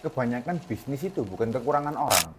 Kebanyakan bisnis itu bukan kekurangan orang,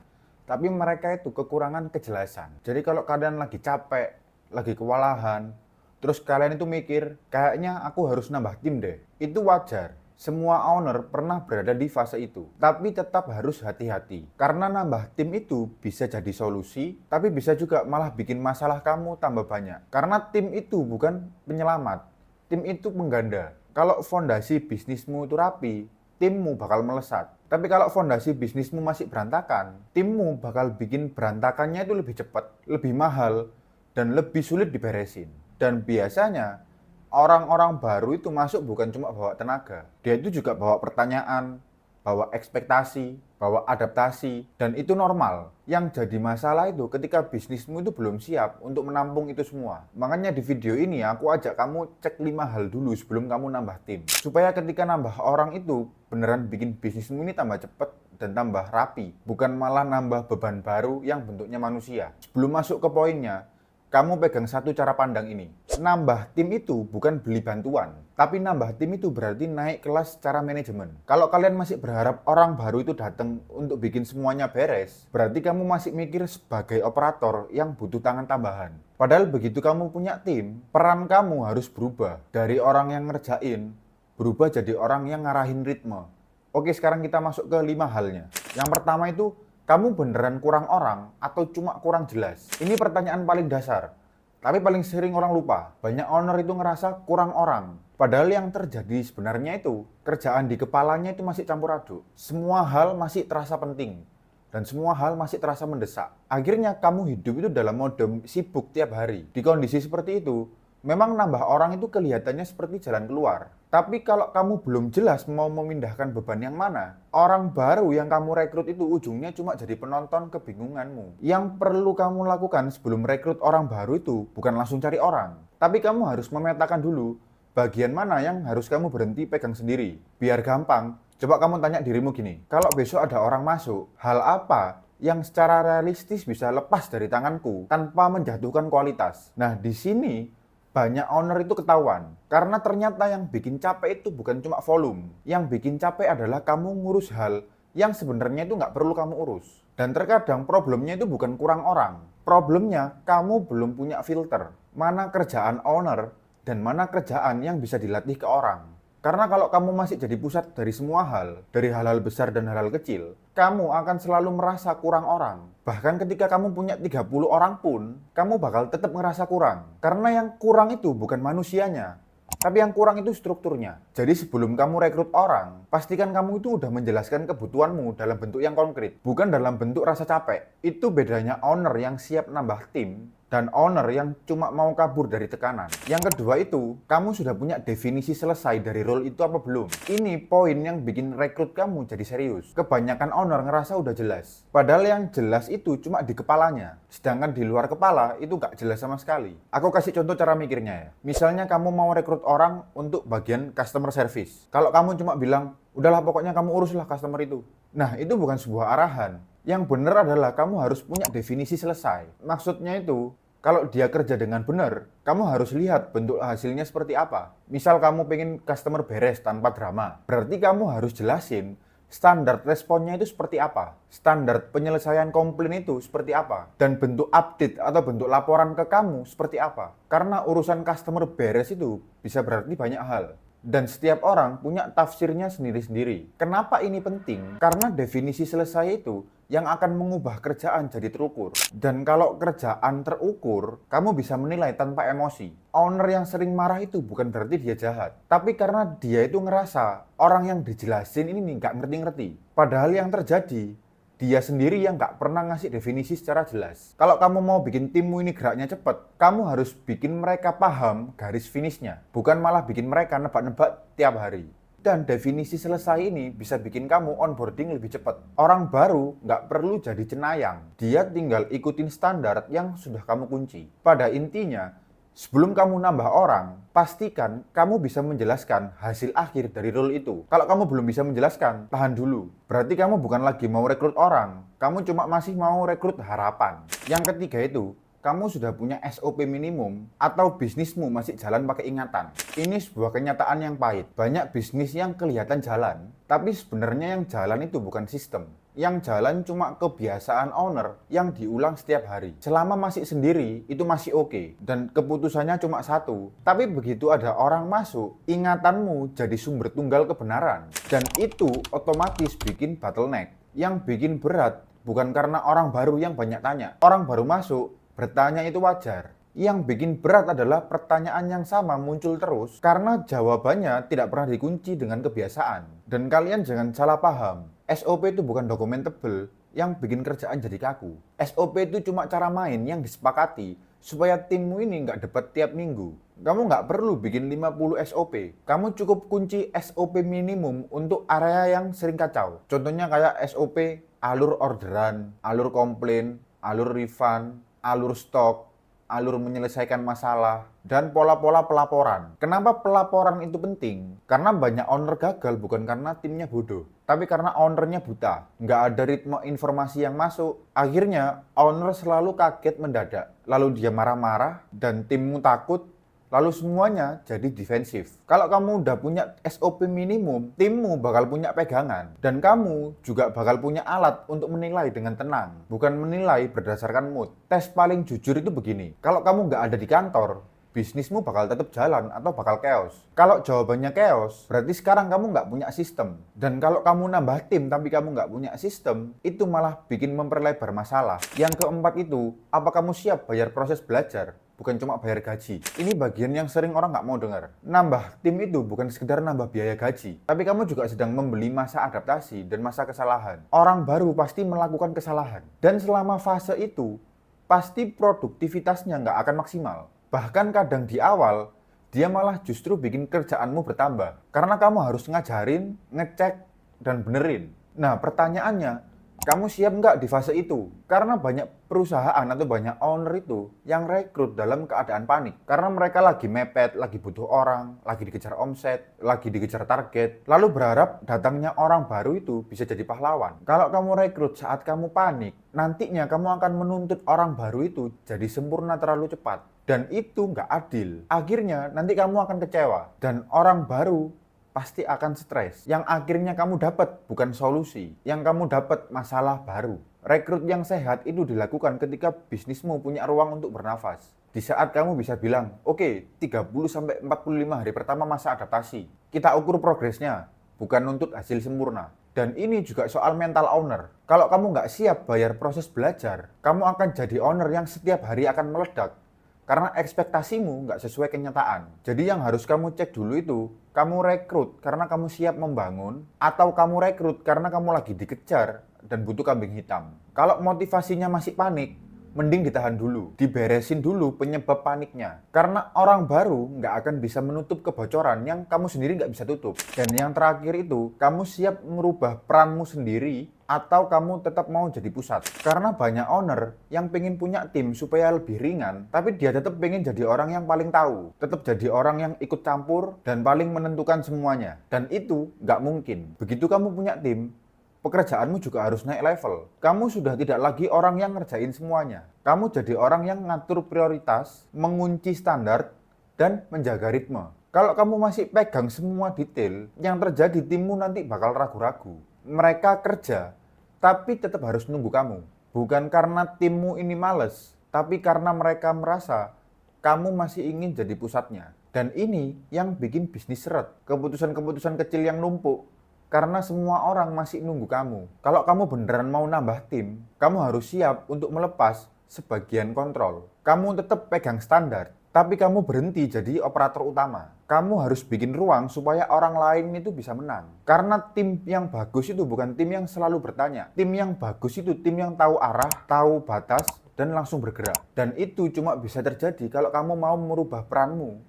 tapi mereka itu kekurangan kejelasan. Jadi kalau kalian lagi capek, lagi kewalahan, terus kalian itu mikir, kayaknya aku harus nambah tim deh. Itu wajar. Semua owner pernah berada di fase itu. Tapi tetap harus hati-hati. Karena nambah tim itu bisa jadi solusi, tapi bisa juga malah bikin masalah kamu tambah banyak. Karena tim itu bukan penyelamat. Tim itu pengganda. Kalau fondasi bisnismu itu rapi, timmu bakal melesat. Tapi kalau fondasi bisnismu masih berantakan, timmu bakal bikin berantakannya itu lebih cepat, lebih mahal, dan lebih sulit diberesin. Dan biasanya orang-orang baru itu masuk bukan cuma bawa tenaga, dia itu juga bawa pertanyaan, bawa ekspektasi, bawa adaptasi, dan itu normal. Yang jadi masalah itu ketika bisnismu itu belum siap untuk menampung itu semua. Makanya di video ini aku ajak kamu cek 5 hal dulu sebelum kamu nambah tim. Supaya ketika nambah orang itu beneran bikin bisnismu ini tambah cepet dan tambah rapi. Bukan malah nambah beban baru yang bentuknya manusia. Sebelum masuk ke poinnya, kamu pegang satu cara pandang ini. Nambah tim itu bukan beli bantuan, tapi nambah tim itu berarti naik kelas secara manajemen. Kalau kalian masih berharap orang baru itu datang untuk bikin semuanya beres, berarti kamu masih mikir sebagai operator yang butuh tangan tambahan. Padahal begitu kamu punya tim, peran kamu harus berubah. Dari orang yang ngerjain, berubah jadi orang yang ngarahin ritme. Oke, sekarang kita masuk ke 5 halnya. Yang pertama itu, kamu beneran kurang orang atau cuma kurang jelas? Ini pertanyaan paling dasar, tapi paling sering orang lupa. Banyak owner itu ngerasa kurang orang. Padahal yang terjadi sebenarnya itu, kerjaan di kepalanya itu masih campur aduk. Semua hal masih terasa penting. Dan semua hal masih terasa mendesak. Akhirnya kamu hidup itu dalam mode sibuk tiap hari. Di kondisi seperti itu, memang nambah orang itu kelihatannya seperti jalan keluar. Tapi kalau kamu belum jelas mau memindahkan beban yang mana, orang baru yang kamu rekrut itu ujungnya cuma jadi penonton kebingunganmu. Yang perlu kamu lakukan sebelum rekrut orang baru itu bukan langsung cari orang. Tapi kamu harus memetakan dulu bagian mana yang harus kamu berhenti pegang sendiri. Biar gampang, coba kamu tanya dirimu gini, kalau besok ada orang masuk, hal apa yang secara realistis bisa lepas dari tanganku tanpa menjatuhkan kualitas? Nah, di sini banyak owner itu ketahuan. Karena ternyata yang bikin capek itu bukan cuma volume. Yang bikin capek adalah kamu ngurus hal yang sebenarnya itu nggak perlu kamu urus. Dan terkadang problemnya itu bukan kurang orang. Problemnya kamu belum punya filter. Mana kerjaan owner dan mana kerjaan yang bisa dilatih ke orang. Karena kalau kamu masih jadi pusat dari semua hal, dari hal-hal besar dan hal-hal kecil, kamu akan selalu merasa kurang orang. Bahkan ketika kamu punya 30 orang pun, kamu bakal tetap ngerasa kurang. Karena yang kurang itu bukan manusianya, tapi yang kurang itu strukturnya. Jadi sebelum kamu rekrut orang, pastikan kamu itu udah menjelaskan kebutuhanmu dalam bentuk yang konkret, bukan dalam bentuk rasa capek. Itu bedanya owner yang siap nambah tim dan owner yang cuma mau kabur dari tekanan. Yang kedua itu, kamu sudah punya definisi selesai dari role itu apa belum? Ini poin yang bikin rekrut kamu jadi serius. Kebanyakan owner ngerasa udah jelas. Padahal yang jelas itu cuma di kepalanya. Sedangkan di luar kepala itu gak jelas sama sekali. Aku kasih contoh cara mikirnya ya. Misalnya kamu mau rekrut orang untuk bagian customer service. Kalau kamu cuma bilang, udahlah pokoknya kamu uruslah customer itu. Nah, itu bukan sebuah arahan. Yang benar adalah kamu harus punya definisi selesai. Maksudnya itu, kalau dia kerja dengan benar, kamu harus lihat bentuk hasilnya seperti apa. Misal kamu pengen customer beres tanpa drama, berarti kamu harus jelasin standar responnya itu seperti apa. Standar penyelesaian komplain itu seperti apa. Dan bentuk update atau bentuk laporan ke kamu seperti apa. Karena urusan customer beres itu bisa berarti banyak hal. Dan setiap orang punya tafsirnya sendiri-sendiri. Kenapa ini penting? Karena definisi selesai itu yang akan mengubah kerjaan jadi terukur. Dan kalau kerjaan terukur, kamu bisa menilai tanpa emosi. Owner yang sering marah itu bukan berarti dia jahat. Tapi karena dia itu ngerasa orang yang dijelasin ini nggak ngerti-ngerti. Padahal yang terjadi, dia sendiri yang nggak pernah ngasih definisi secara jelas. Kalau kamu mau bikin timmu ini geraknya cepat, kamu harus bikin mereka paham garis finishnya. Bukan malah bikin mereka nebak-nebak tiap hari. Dan definisi selesai ini bisa bikin kamu onboarding lebih cepat. Orang baru nggak perlu jadi cenayang. Dia tinggal ikutin standar yang sudah kamu kunci. Pada intinya, sebelum kamu nambah orang, pastikan kamu bisa menjelaskan hasil akhir dari role itu. Kalau kamu belum bisa menjelaskan, tahan dulu. Berarti kamu bukan lagi mau rekrut orang, kamu cuma masih mau rekrut harapan. Yang ketiga itu, kamu sudah punya SOP minimum atau bisnismu masih jalan pakai ingatan. Ini sebuah kenyataan yang pahit. Banyak bisnis yang kelihatan jalan, tapi sebenarnya yang jalan itu bukan sistem. Yang jalan cuma kebiasaan owner yang diulang setiap hari. Selama masih sendiri, itu masih oke. Dan keputusannya cuma satu. Tapi begitu ada orang masuk, ingatanmu jadi sumber tunggal kebenaran. Dan itu otomatis bikin bottleneck. Yang bikin berat bukan karena orang baru yang banyak tanya. Orang baru masuk, bertanya itu wajar. Yang bikin berat adalah pertanyaan yang sama muncul terus karena jawabannya tidak pernah dikunci dengan kebiasaan. Dan kalian jangan salah paham, SOP itu bukan dokumen tebel yang bikin kerjaan jadi kaku. SOP itu cuma cara main yang disepakati supaya timmu ini nggak debat tiap minggu. Kamu nggak perlu bikin 50 SOP. Kamu cukup kunci SOP minimum untuk area yang sering kacau. Contohnya kayak SOP alur orderan, alur komplain, alur refund, alur stok, alur menyelesaikan masalah, dan pola-pola pelaporan. Kenapa pelaporan itu penting? Karena banyak owner gagal bukan karena timnya bodoh, tapi karena ownernya buta. Nggak ada ritme informasi yang masuk. Akhirnya, owner selalu kaget mendadak. Lalu dia marah-marah, dan timmu takut, lalu semuanya jadi defensif. Kalau kamu udah punya SOP minimum, timmu bakal punya pegangan. Dan kamu juga bakal punya alat untuk menilai dengan tenang. Bukan menilai berdasarkan mood. Tes paling jujur itu begini. Kalau kamu nggak ada di kantor, bisnismu bakal tetap jalan atau bakal chaos. Kalau jawabannya chaos, berarti sekarang kamu nggak punya sistem. Dan kalau kamu nambah tim tapi kamu nggak punya sistem, itu malah bikin memperlebar masalah. Yang keempat itu, apa kamu siap bayar proses belajar? Bukan cuma bayar gaji. Ini bagian yang sering orang nggak mau dengar. Nambah tim itu bukan sekedar nambah biaya gaji, tapi kamu juga sedang membeli masa adaptasi dan masa kesalahan. Orang baru pasti melakukan kesalahan. Dan selama fase itu, pasti produktivitasnya nggak akan maksimal. Bahkan kadang di awal, dia malah justru bikin kerjaanmu bertambah. Karena kamu harus ngajarin, ngecek, dan benerin. Nah, pertanyaannya, kamu siap nggak di fase itu? Karena banyak perusahaan atau banyak owner itu yang rekrut dalam keadaan panik. Karena mereka lagi mepet, lagi butuh orang, lagi dikejar omset, lagi dikejar target. Lalu berharap datangnya orang baru itu bisa jadi pahlawan. Kalau kamu rekrut saat kamu panik, nantinya kamu akan menuntut orang baru itu jadi sempurna terlalu cepat. Dan itu nggak adil. Akhirnya nanti kamu akan kecewa. Dan orang baru pasti akan stres. Yang akhirnya kamu dapat bukan solusi, yang kamu dapat masalah baru. Rekrut yang sehat itu dilakukan ketika bisnismu punya ruang untuk bernafas. Di saat kamu bisa bilang, oke, 30-45 hari pertama masa adaptasi. Kita ukur progresnya, bukan nuntut hasil sempurna. Dan ini juga soal mental owner. Kalau kamu nggak siap bayar proses belajar, kamu akan jadi owner yang setiap hari akan meledak. Karena ekspektasimu nggak sesuai kenyataan. Jadi yang harus kamu cek dulu itu, kamu rekrut karena kamu siap membangun, atau kamu rekrut karena kamu lagi dikejar dan butuh kambing hitam. Kalau motivasinya masih panik, mending ditahan dulu, diberesin dulu penyebab paniknya. Karena orang baru nggak akan bisa menutup kebocoran yang kamu sendiri nggak bisa tutup. Dan yang terakhir itu, kamu siap merubah peranmu sendiri, atau kamu tetap mau jadi pusat. Karena banyak owner yang pengen punya tim supaya lebih ringan, tapi dia tetap pengen jadi orang yang paling tahu. Tetap jadi orang yang ikut campur dan paling menentukan semuanya. Dan itu nggak mungkin. Begitu kamu punya tim, pekerjaanmu juga harus naik level. Kamu sudah tidak lagi orang yang ngerjain semuanya. Kamu jadi orang yang ngatur prioritas, mengunci standar, dan menjaga ritme. Kalau kamu masih pegang semua detail, yang terjadi timmu nanti bakal ragu-ragu. Mereka kerja, tapi tetap harus nunggu kamu. Bukan karena timmu ini males, tapi karena mereka merasa kamu masih ingin jadi pusatnya. Dan ini yang bikin bisnis seret. Keputusan-keputusan kecil yang numpuk. Karena semua orang masih nunggu kamu. Kalau kamu beneran mau nambah tim, kamu harus siap untuk melepas sebagian kontrol. Kamu tetap pegang standar, tapi kamu berhenti jadi operator utama. Kamu harus bikin ruang supaya orang lain itu bisa menang. Karena tim yang bagus itu bukan tim yang selalu bertanya. Tim yang bagus itu tim yang tahu arah, tahu batas, dan langsung bergerak. Dan itu cuma bisa terjadi kalau kamu mau merubah peranmu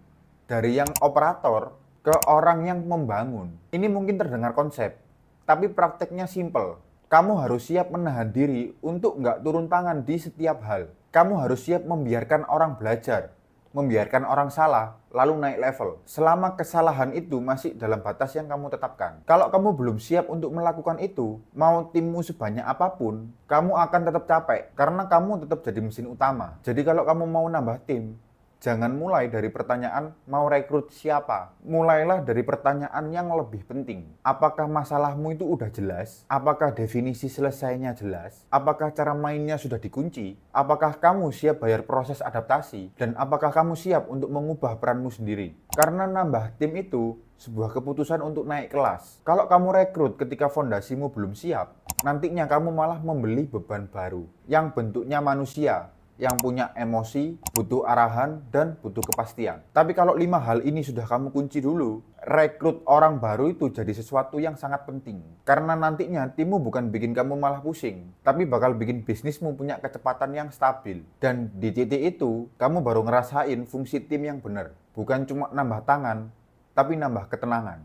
dari yang operator ke orang yang membangun. Ini mungkin terdengar konsep, tapi prakteknya simple. Kamu harus siap menahan diri untuk nggak turun tangan di setiap hal. Kamu harus siap membiarkan orang belajar, membiarkan orang salah, lalu naik level. Selama kesalahan itu masih dalam batas yang kamu tetapkan. Kalau kamu belum siap untuk melakukan itu, mau timmu sebanyak apapun, kamu akan tetap capek, karena kamu tetap jadi mesin utama. Jadi kalau kamu mau nambah tim, jangan mulai dari pertanyaan mau rekrut siapa. Mulailah dari pertanyaan yang lebih penting. Apakah masalahmu itu udah jelas? Apakah definisi selesainya jelas? Apakah cara mainnya sudah dikunci? Apakah kamu siap bayar proses adaptasi? Dan apakah kamu siap untuk mengubah peranmu sendiri? Karena nambah tim itu sebuah keputusan untuk naik kelas. Kalau kamu rekrut ketika fondasimu belum siap, nantinya kamu malah membeli beban baru yang bentuknya manusia, yang punya emosi, butuh arahan, dan butuh kepastian. Tapi kalau 5 hal ini sudah kamu kunci dulu, rekrut orang baru itu jadi sesuatu yang sangat penting. Karena nantinya timmu bukan bikin kamu malah pusing, tapi bakal bikin bisnismu punya kecepatan yang stabil. Dan di titik itu, kamu baru ngerasain fungsi tim yang benar. Bukan cuma nambah tangan, tapi nambah ketenangan.